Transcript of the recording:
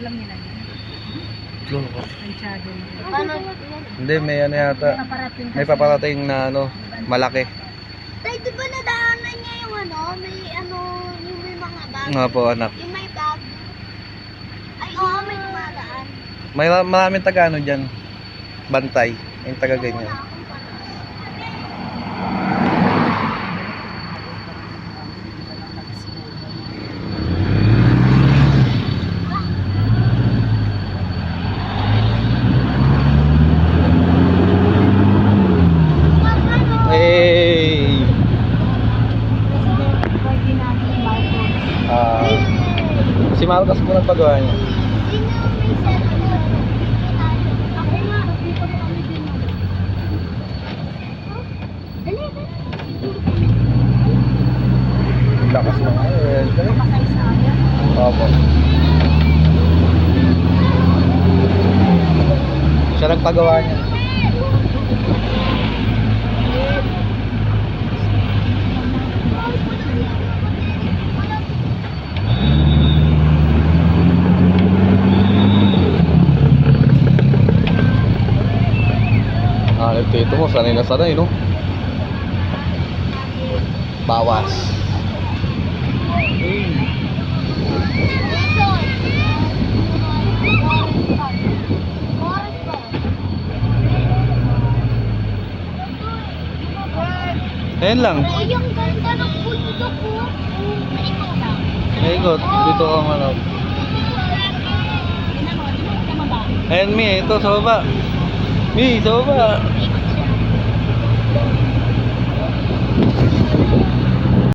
Alam niyo na yun. Loko. Planchado yun. Paano? Hindi, may ano yata. Paparating May paparating na ano, malaki. Tay, di ba nadaanan niya yung ano? May ano, yung may mga bag? Nga po anak. Yung may bag? Ay, oo, may dumadaan. May maraming taga ano dyan. Bantay. Yung taga ganyan. Wala akong pala. Hey! Pwede natin yung Marcos. Si Marcos po nagpagawa niya. Sino may cellphone? Ako nga. Dito mo kami din. Dali, dali. Lakas na nga. Makasaysaya. Opo. Siya nagpagawa niya. Nagtito mo, sanay na sanay, no? Bawas. Ayan lang. Ay, yung ganda ng bundok ko. Maikot lang. Ikot. Dito ka manok. Ayan, Mi. Ito sa baba. Mi, sa baba. Maikot siya.